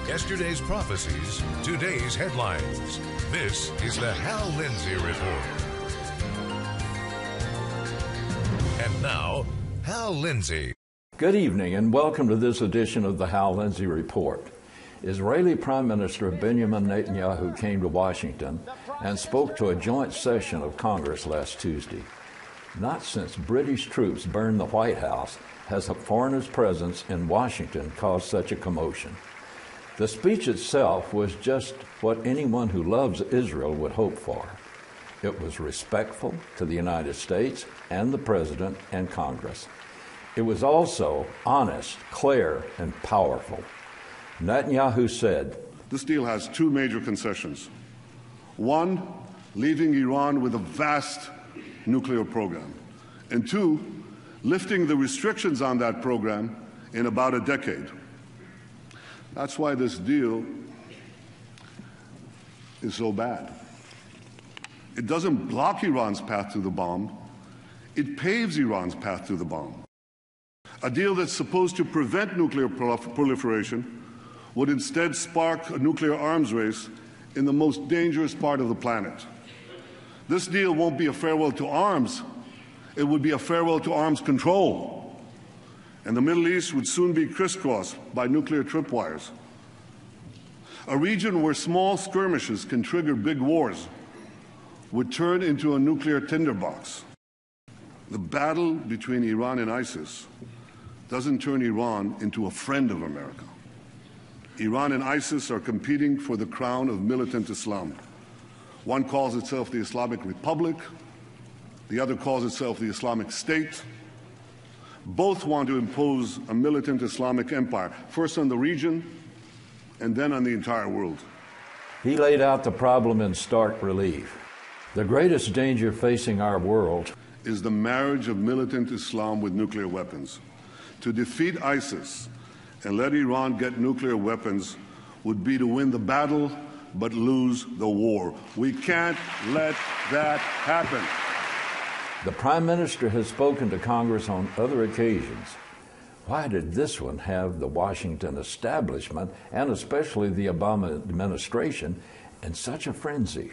Yesterday's prophecies, today's headlines. This is the Hal Lindsey Report. And now, Hal Lindsey. Good evening and welcome to this edition of the Hal Lindsey Report. Israeli Prime Minister Benjamin Netanyahu came to Washington and spoke to a joint session of Congress last Tuesday. Not since British troops burned the White House has a foreigner's presence in Washington caused such a commotion. The speech itself was just what anyone who loves Israel would hope for. It was respectful to the United States and the President and Congress. It was also honest, clear, and powerful. Netanyahu said, "This deal has two major concessions. One, leaving Iran with a vast nuclear program. And two, lifting the restrictions on that program in about a decade. That's why this deal is so bad. It doesn't block Iran's path to the bomb. It paves Iran's path to the bomb. A deal that's supposed to prevent nuclear proliferation would instead spark a nuclear arms race in the most dangerous part of the planet. This deal won't be a farewell to arms. It would be a farewell to arms control. And the Middle East would soon be crisscrossed by nuclear tripwires. A region where small skirmishes can trigger big wars would turn into a nuclear tinderbox. The battle between Iran and ISIS doesn't turn Iran into a friend of America. Iran and ISIS are competing for the crown of militant Islam. One calls itself the Islamic Republic. The other calls itself the Islamic State. Both want to impose a militant Islamic empire, first on the region and then on the entire world. He laid out the problem in stark relief. The greatest danger facing our world is the marriage of militant Islam with nuclear weapons. To defeat ISIS and let Iran get nuclear weapons would be to win the battle but lose the war. We can't let that happen. The Prime Minister has spoken to Congress on other occasions. Why did this one have the Washington establishment, and especially the Obama administration, in such a frenzy?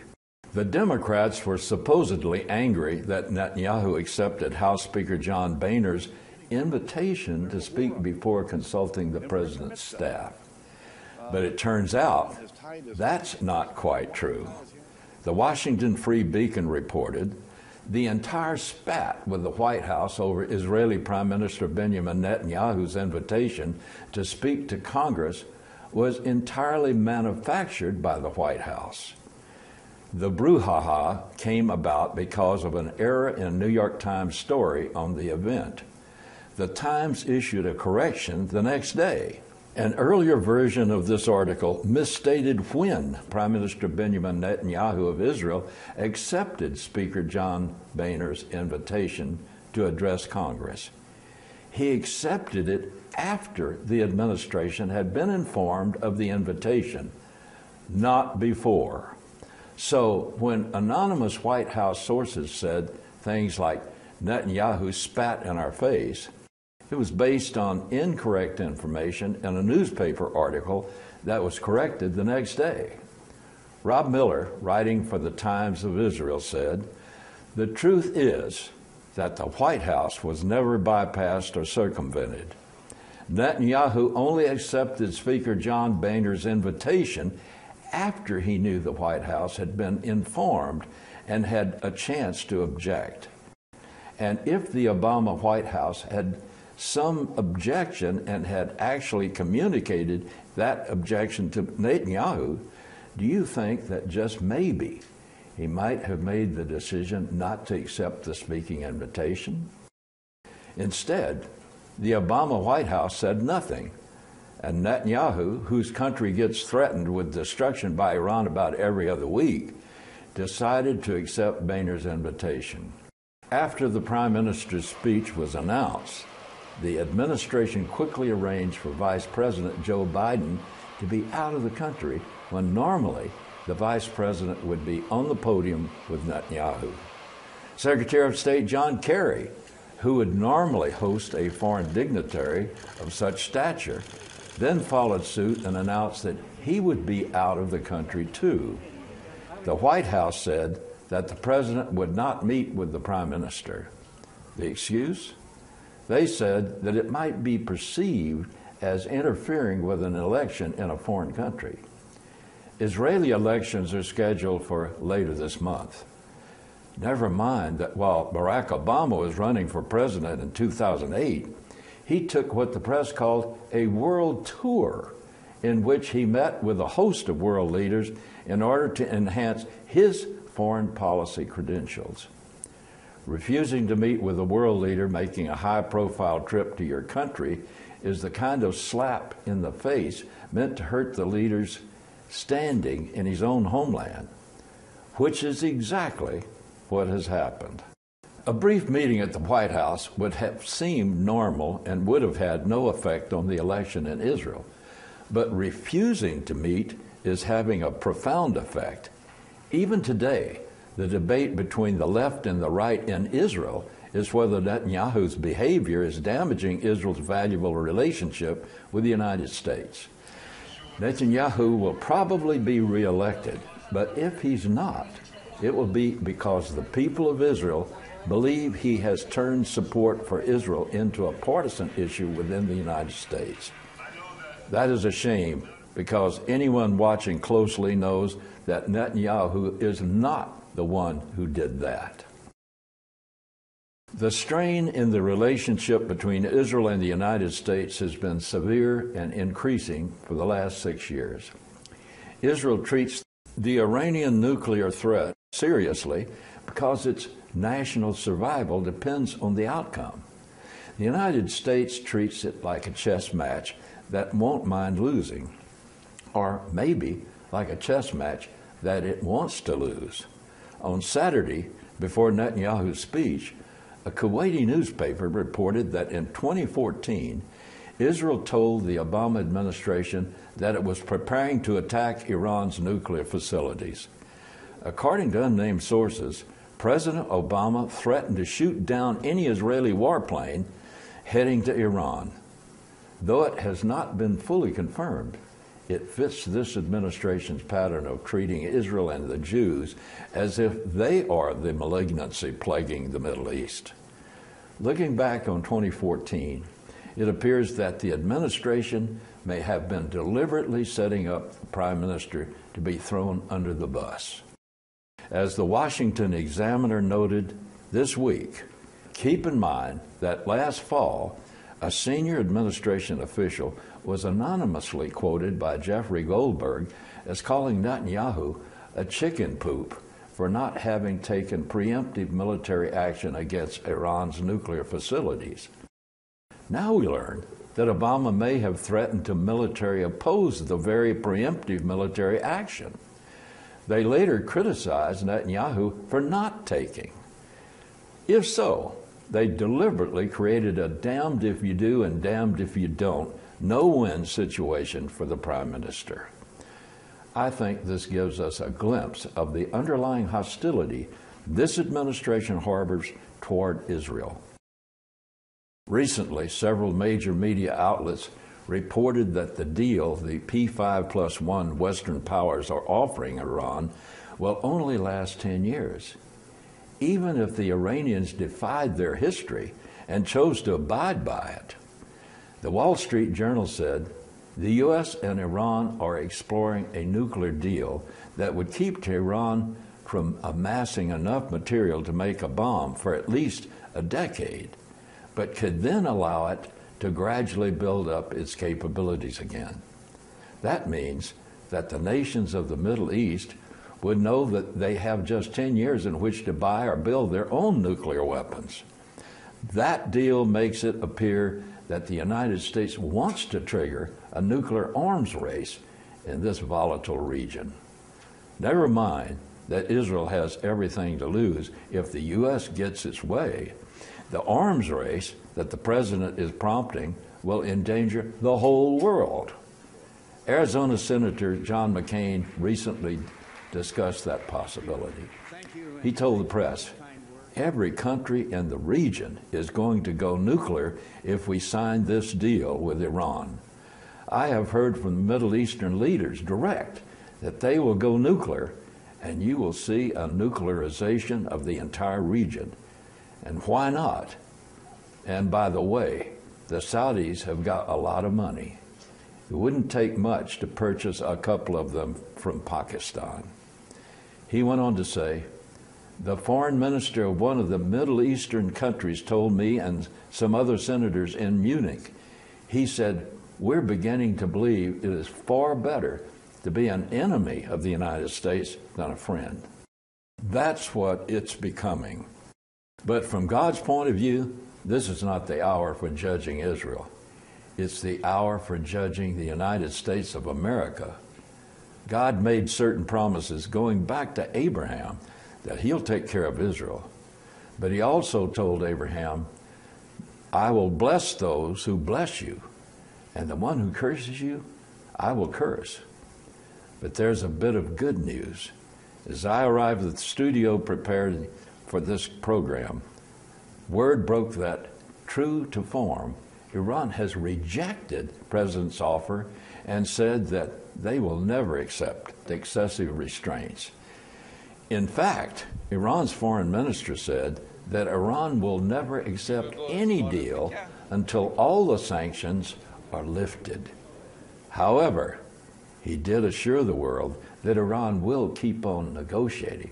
The Democrats were supposedly angry that Netanyahu accepted House Speaker John Boehner's invitation to speak before consulting the president's staff. But it turns out that's not quite true. The Washington Free Beacon reported the entire spat with the White House over Israeli Prime Minister Benjamin Netanyahu's invitation to speak to Congress was entirely manufactured by the White House. The brouhaha came about because of an error in a New York Times story on the event. The Times issued a correction the next day. An earlier version of this article misstated when Prime Minister Benjamin Netanyahu of Israel accepted Speaker John Boehner's invitation to address Congress. He accepted it after the administration had been informed of the invitation, not before. So when anonymous White House sources said things like, "Netanyahu spat in our face," it was based on incorrect information in a newspaper article that was corrected the next day. Rob Miller, writing for the Times of Israel, said, "The truth is that the White House was never bypassed or circumvented. Netanyahu only accepted Speaker John Boehner's invitation after he knew the White House had been informed and had a chance to object. And if the Obama White House had some objection and had actually communicated that objection to Netanyahu, do you think that just maybe he might have made the decision not to accept the speaking invitation?" Instead, the Obama White House said nothing, and Netanyahu, whose country gets threatened with destruction by Iran about every other week, decided to accept Boehner's invitation. After the Prime Minister's speech was announced, the administration quickly arranged for Vice President Joe Biden to be out of the country when normally the Vice President would be on the podium with Netanyahu. Secretary of State John Kerry, who would normally host a foreign dignitary of such stature, then followed suit and announced that he would be out of the country too. The White House said that the president would not meet with the prime minister. The excuse? They said that it might be perceived as interfering with an election in a foreign country. Israeli elections are scheduled for later this month. Never mind that while Barack Obama was running for president in 2008, he took what the press called a world tour, in which he met with a host of world leaders in order to enhance his foreign policy credentials. Refusing to meet with a world leader making a high-profile trip to your country is the kind of slap in the face meant to hurt the leader's standing in his own homeland, which is exactly what has happened. A brief meeting at the White House would have seemed normal and would have had no effect on the election in Israel. But refusing to meet is having a profound effect. Even today, the debate between the left and the right in Israel is whether Netanyahu's behavior is damaging Israel's valuable relationship with the United States. Netanyahu will probably be reelected, but if he's not, it will be because the people of Israel believe he has turned support for Israel into a partisan issue within the United States. That is a shame, because anyone watching closely knows that Netanyahu is not the one who did that. The strain in the relationship between Israel and the United States has been severe and increasing for the last 6 years. Israel treats the Iranian nuclear threat seriously because its national survival depends on the outcome. The United States treats it like a chess match that won't mind losing, or maybe like a chess match that it wants to lose. On Saturday, before Netanyahu's speech, a Kuwaiti newspaper reported that in 2014, Israel told the Obama administration that it was preparing to attack Iran's nuclear facilities. According to unnamed sources, President Obama threatened to shoot down any Israeli warplane heading to Iran. Though it has not been fully confirmed, it fits this administration's pattern of treating Israel and the Jews as if they are the malignancy plaguing the Middle East. Looking back on 2014, it appears that the administration may have been deliberately setting up the Prime Minister to be thrown under the bus. As the Washington Examiner noted this week, keep in mind that last fall, a senior administration official was anonymously quoted by Jeffrey Goldberg as calling Netanyahu a chicken poop for not having taken preemptive military action against Iran's nuclear facilities. Now we learn that Obama may have threatened to military oppose the very preemptive military action. They later criticized Netanyahu for not taking. If so, they deliberately created a damned if you do and damned if you don't, no-win situation for the Prime Minister. I think this gives us a glimpse of the underlying hostility this administration harbors toward Israel. Recently, several major media outlets reported that the deal the P5+1 Western powers are offering Iran will only last 10 years. Even if the Iranians defied their history and chose to abide by it. The Wall Street Journal said, the U.S. and Iran are exploring a nuclear deal that would keep Tehran from amassing enough material to make a bomb for at least a decade, but could then allow it to gradually build up its capabilities again. That means that the nations of the Middle East would know that they have just 10 years in which to buy or build their own nuclear weapons. That deal makes it appear that the United States wants to trigger a nuclear arms race in this volatile region. Never mind that Israel has everything to lose if the U.S. gets its way. The arms race that the president is prompting will endanger the whole world. Arizona Senator John McCain recently discussed that possibility. He told the press, every country in the region is going to go nuclear if we sign this deal with Iran. I have heard from the Middle Eastern leaders direct that they will go nuclear, and you will see a nuclearization of the entire region. And why not? And by the way, the Saudis have got a lot of money. It wouldn't take much to purchase a couple of them from Pakistan. He went on to say, the foreign minister of one of the Middle Eastern countries told me and some other senators in Munich, he said, we're beginning to believe it is far better to be an enemy of the United States than a friend. That's what it's becoming. But from God's point of view, this is not the hour for judging Israel. It's the hour for judging the United States of America. God made certain promises going back to Abraham that he'll take care of Israel. But he also told Abraham, I will bless those who bless you, and the one who curses you, I will curse. But there's a bit of good news. As I arrived at the studio prepared for this program, word broke that, true to form, Iran has rejected the president's offer and said that they will never accept excessive restraints. In fact, Iran's foreign minister said that Iran will never accept any deal until all the sanctions are lifted. However, he did assure the world that Iran will keep on negotiating.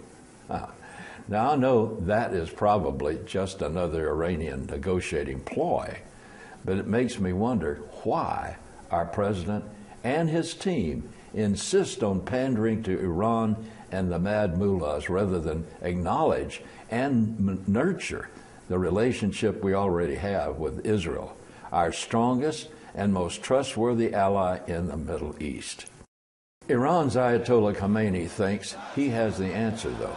Now, I know that is probably just another Iranian negotiating ploy, but it makes me wonder why our president and his team insist on pandering to Iran and the mad mullahs rather than acknowledge and nurture the relationship we already have with Israel, our strongest and most trustworthy ally in the Middle East. Iran's Ayatollah Khamenei thinks he has the answer, though.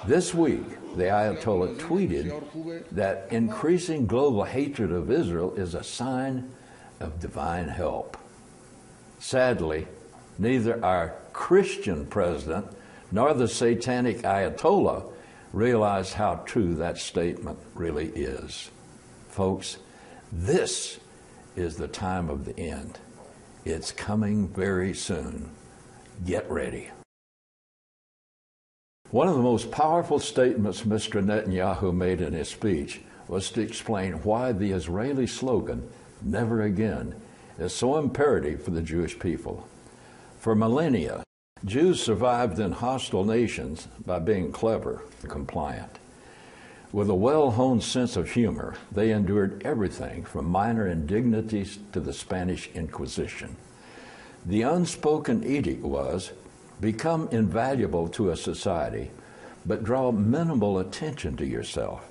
This week, the Ayatollah tweeted that increasing global hatred of Israel is a sign of divine help. Sadly, neither our Christian president nor the satanic Ayatollah realize how true that statement really is. Folks, this is the time of the end. It's coming very soon. Get ready. One of the most powerful statements Mr. Netanyahu made in his speech was to explain why the Israeli slogan, "Never Again," is so imperative for the Jewish people. For millennia, Jews survived in hostile nations by being clever and compliant. With a well-honed sense of humor, they endured everything from minor indignities to the Spanish Inquisition. The unspoken edict was, become invaluable to a society, but draw minimal attention to yourself.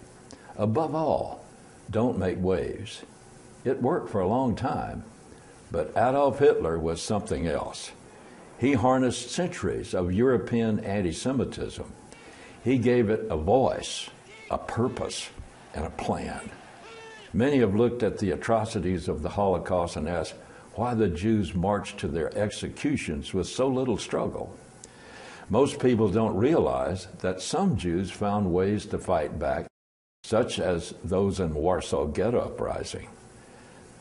Above all, don't make waves. It worked for a long time, but Adolf Hitler was something else. He harnessed centuries of European anti-Semitism. He gave it a voice, a purpose, and a plan. Many have looked at the atrocities of the Holocaust and asked why the Jews marched to their executions with so little struggle. Most people don't realize that some Jews found ways to fight back, such as those in Warsaw Ghetto Uprising.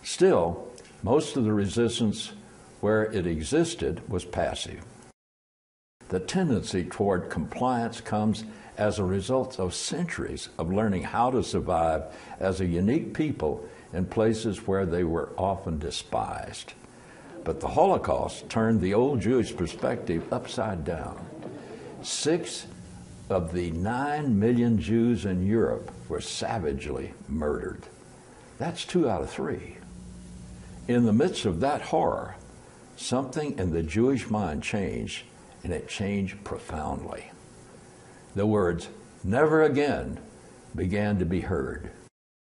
Still, most of the resistance where it existed was passive. The tendency toward compliance comes as a result of centuries of learning how to survive as a unique people in places where they were often despised. But the Holocaust turned the old Jewish perspective upside down. 6 of the 9 million Jews in Europe were savagely murdered. That's 2 out of 3. In the midst of that horror, something in the Jewish mind changed, and it changed profoundly. The words, "never again," began to be heard.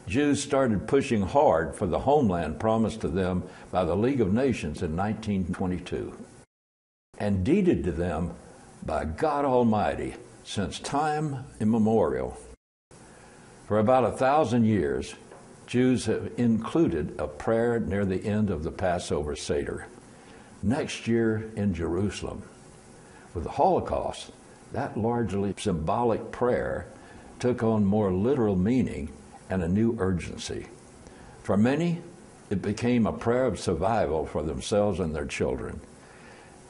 Jews started pushing hard for the homeland promised to them by the League of Nations in 1922, and deeded to them by God Almighty since time immemorial. For about 1,000 years, Jews have included a prayer near the end of the Passover Seder, next year in Jerusalem. With the Holocaust, that largely symbolic prayer took on more literal meaning and a new urgency. For many, It became a prayer of survival for themselves and their children.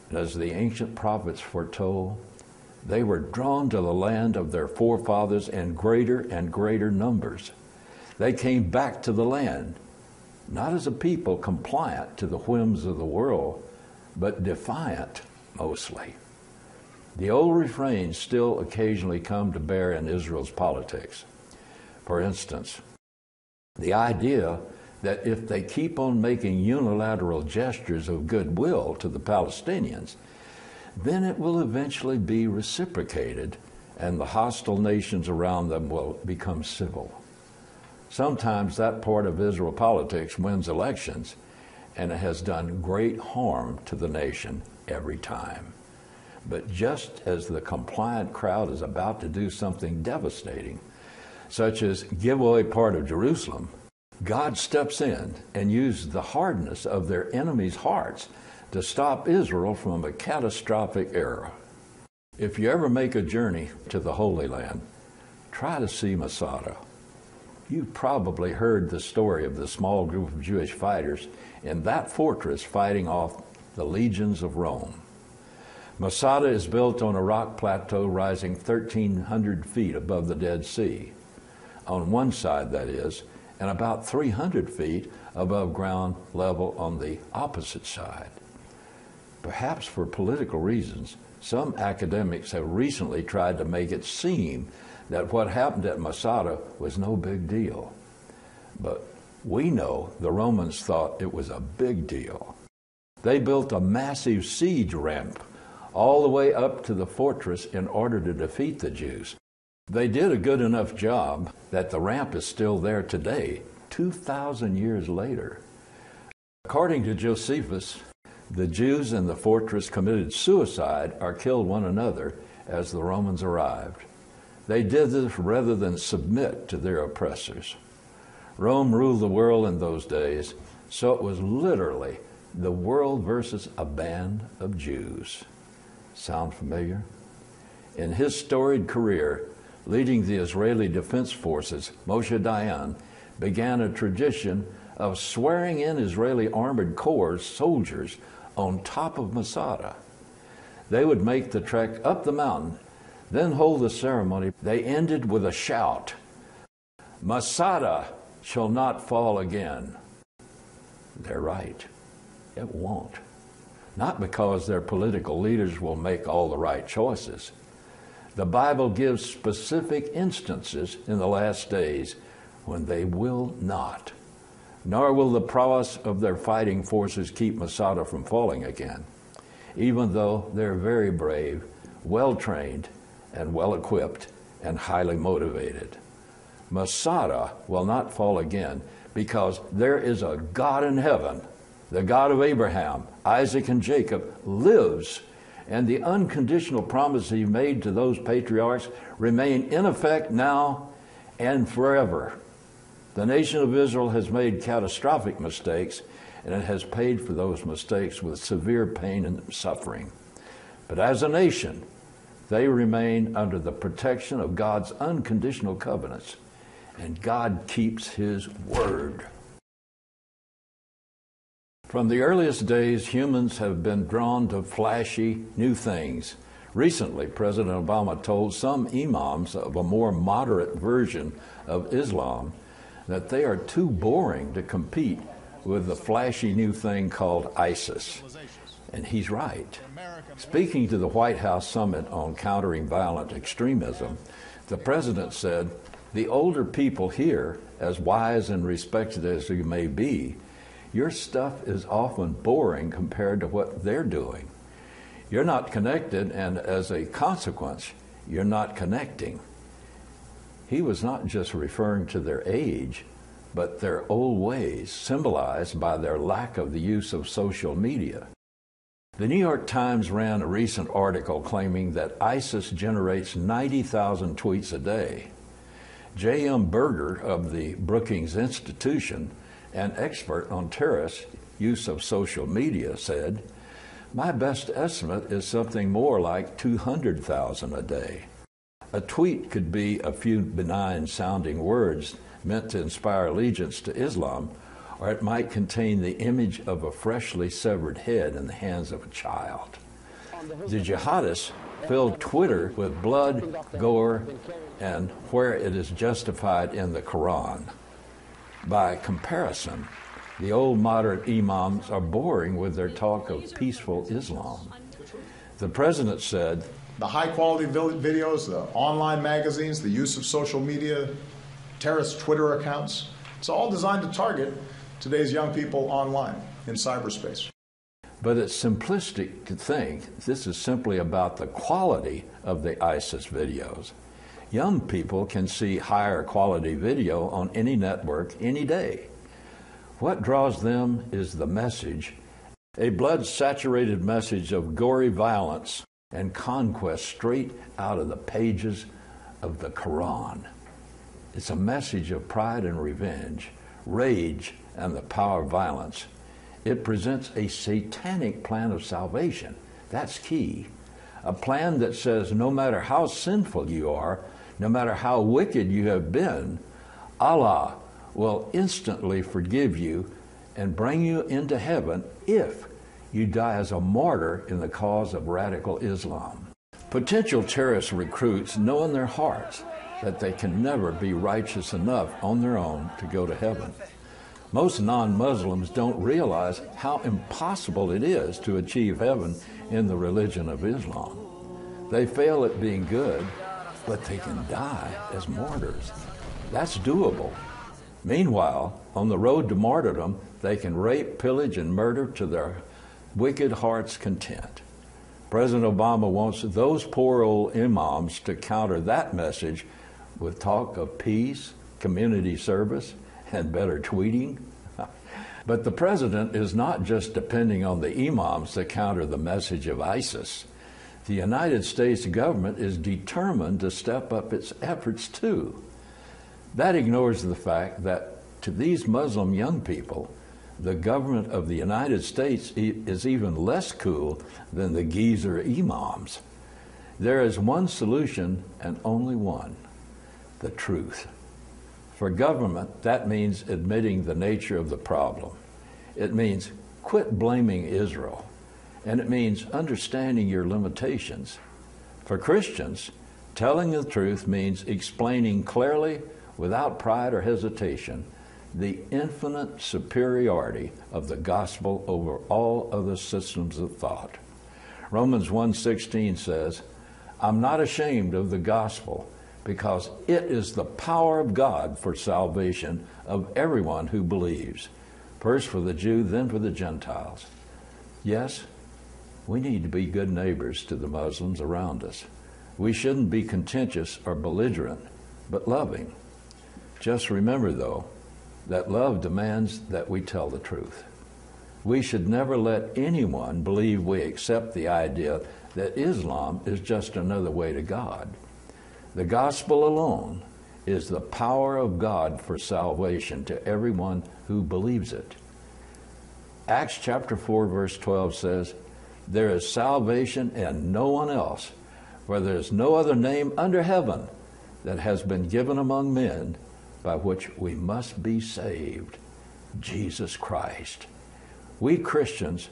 And as the ancient prophets foretold, they were drawn to the land of their forefathers in greater and greater numbers. They came back to the land, not as a people compliant to the whims of the world, but defiant mostly. The old refrains still occasionally come to bear in Israel's politics. For instance, the idea that if they keep on making unilateral gestures of goodwill to the Palestinians, then it will eventually be reciprocated and the hostile nations around them will become civil. Sometimes that part of Israel politics wins elections, and it has done great harm to the nation every time. But just as the compliant crowd is about to do something devastating, such as give away part of Jerusalem, God steps in and uses the hardness of their enemies' hearts to stop Israel from a catastrophic error. If you ever make a journey to the Holy Land, try to see Masada. You've probably heard the story of the small group of Jewish fighters in that fortress fighting off the legions of Rome. Masada is built on a rock plateau rising 1,300 feet above the Dead Sea. On one side, that is, and about 300 feet above ground level on the opposite side. Perhaps for political reasons, some academics have recently tried to make it seem that what happened at Masada was no big deal. But we know the Romans thought it was a big deal. They built a massive siege ramp all the way up to the fortress in order to defeat the Jews. They did a good enough job that the ramp is still there today, 2,000 years later. According to Josephus, the Jews in the fortress committed suicide or killed one another as the Romans arrived. They did this rather than submit to their oppressors. Rome ruled the world in those days, so it was literally the world versus a band of Jews. Sound familiar? In his storied career, leading the Israeli Defense Forces, Moshe Dayan began a tradition of swearing in Israeli Armored Corps soldiers on top of Masada. They would make the trek up the mountain, then hold the ceremony. They ended with a shout, "Masada shall not fall again." They're right. It won't. Not because their political leaders will make all the right choices. The Bible gives specific instances in the last days when they will not. Nor will the prowess of their fighting forces keep Masada from falling again, even though they're very brave, well-trained, and well-equipped, and highly motivated. Masada will not fall again because there is a God in heaven, the God of Abraham, Isaac, and Jacob, lives, and the unconditional promise he made to those patriarchs remain in effect now and forever. The nation of Israel has made catastrophic mistakes, and it has paid for those mistakes with severe pain and suffering. But as a nation, they remain under the protection of God's unconditional covenants, and God keeps his word. From the earliest days, humans have been drawn to flashy new things. Recently, President Obama told some imams of a more moderate version of Islam that they are too boring to compete with the flashy new thing called ISIS. And he's right. Speaking to the White House Summit on Countering Violent Extremism, the president said, "The older people here, as wise and respected as you may be, your stuff is often boring compared to what they're doing. You're not connected, and as a consequence, you're not connecting." He was not just referring to their age, but their old ways, symbolized by their lack of the use of social media. The New York Times ran a recent article claiming that ISIS generates 90,000 tweets a day. J.M. Berger of the Brookings Institution, an expert on terrorist use of social media, said, "My best estimate is something more like 200,000 a day." A tweet could be a few benign-sounding words meant to inspire allegiance to Islam, or it might contain the image of a freshly severed head in the hands of a child. The jihadists filled Twitter with blood, gore, and where it is justified in the Quran. By comparison, the old moderate imams are boring with their talk of peaceful Islam. The president said, the high-quality videos, the online magazines, the use of social media, terrorist Twitter accounts, it's all designed to target today's young people online in cyberspace. But it's simplistic to think this is simply about the quality of the ISIS videos. Young people can see higher quality video on any network any day. What draws them is the message, a blood-saturated message of gory violence and conquest straight out of the pages of the Quran. It's a message of pride and revenge, rage and the power of violence. It presents a satanic plan of salvation. That's key. A plan that says no matter how sinful you are, no matter how wicked you have been, Allah will instantly forgive you and bring you into heaven if you die as a martyr in the cause of radical Islam. Potential terrorist recruits know in their hearts that they can never be righteous enough on their own to go to heaven. Most non-Muslims don't realize how impossible it is to achieve heaven in the religion of Islam. They fail at being good, but they can die as martyrs. That's doable. Meanwhile, on the road to martyrdom, they can rape, pillage, and murder to their wicked heart's content. President Obama wants those poor old imams to counter that message with talk of peace, community service, and better tweeting. But the president is not just depending on the imams to counter the message of ISIS. The United States government is determined to step up its efforts too. That ignores the fact that to these Muslim young people, the government of the United States is even less cool than the geezer imams. There is one solution and only one: the truth. For government, that means admitting the nature of the problem. It means quit blaming Israel, and it means understanding your limitations. For Christians, telling the truth means explaining clearly, without pride or hesitation, the infinite superiority of the gospel over all other systems of thought. Romans 1:16 says, I'm not ashamed of the gospel, because it is the power of God for salvation of everyone who believes, first for the Jew, then for the Gentiles. Yes, we need to be good neighbors to the Muslims around us. We shouldn't be contentious or belligerent, but loving. Just remember, though, that love demands that we tell the truth. We should never let anyone believe we accept the idea that Islam is just another way to God. The gospel alone is the power of God for salvation to everyone who believes it. Acts chapter 4, verse 12 says, there is salvation in no one else, for there is no other name under heaven that has been given among men by which we must be saved: Jesus Christ. We Christians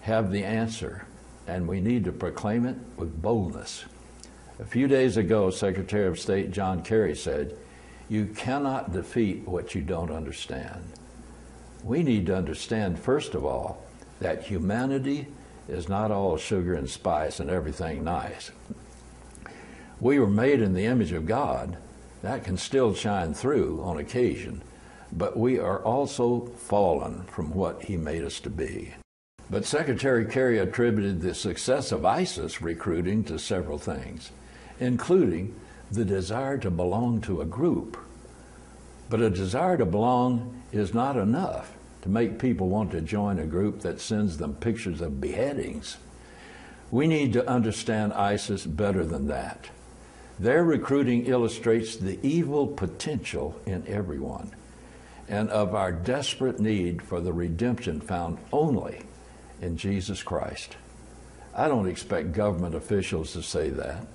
have the answer, and we need to proclaim it with boldness. A few days ago, Secretary of State John Kerry said, you cannot defeat what you don't understand. We need to understand, first of all, that humanity is not all sugar and spice and everything nice. We were made in the image of God. That can still shine through on occasion, but we are also fallen from what he made us to be. But Secretary Kerry attributed the success of ISIS recruiting to several things, including the desire to belong to a group. But a desire to belong is not enough to make people want to join a group that sends them pictures of beheadings. We need to understand ISIS better than that. Their recruiting illustrates the evil potential in everyone and of our desperate need for the redemption found only in Jesus Christ. I don't expect government officials to say that,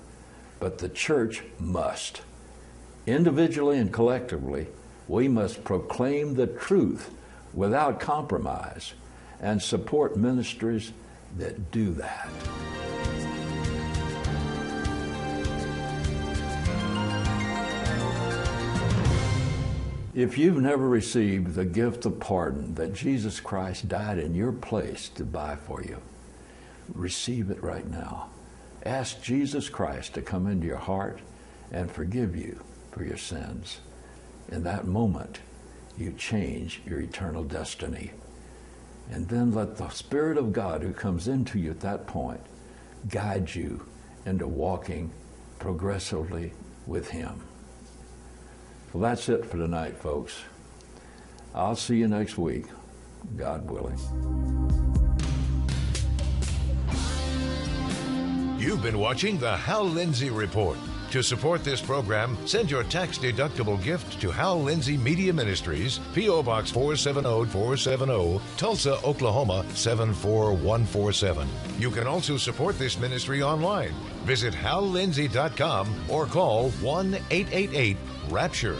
but the church must. Individually and collectively, we must proclaim the truth without compromise and support ministries that do that. If you've never received the gift of pardon that Jesus Christ died in your place to buy for you, receive it right now. Ask Jesus Christ to come into your heart and forgive you for your sins. In that moment, you change your eternal destiny. And then let the Spirit of God who comes into you at that point guide you into walking progressively with Him. Well, that's it for tonight, folks. I'll see you next week, God willing. You've been watching the Hal Lindsey Report. To support this program, send your tax-deductible gift to Hal Lindsey Media Ministries, P.O. Box 470470, Tulsa, Oklahoma 74147. You can also support this ministry online. Visit hallindsey.com or call 1-888-RAPTURE.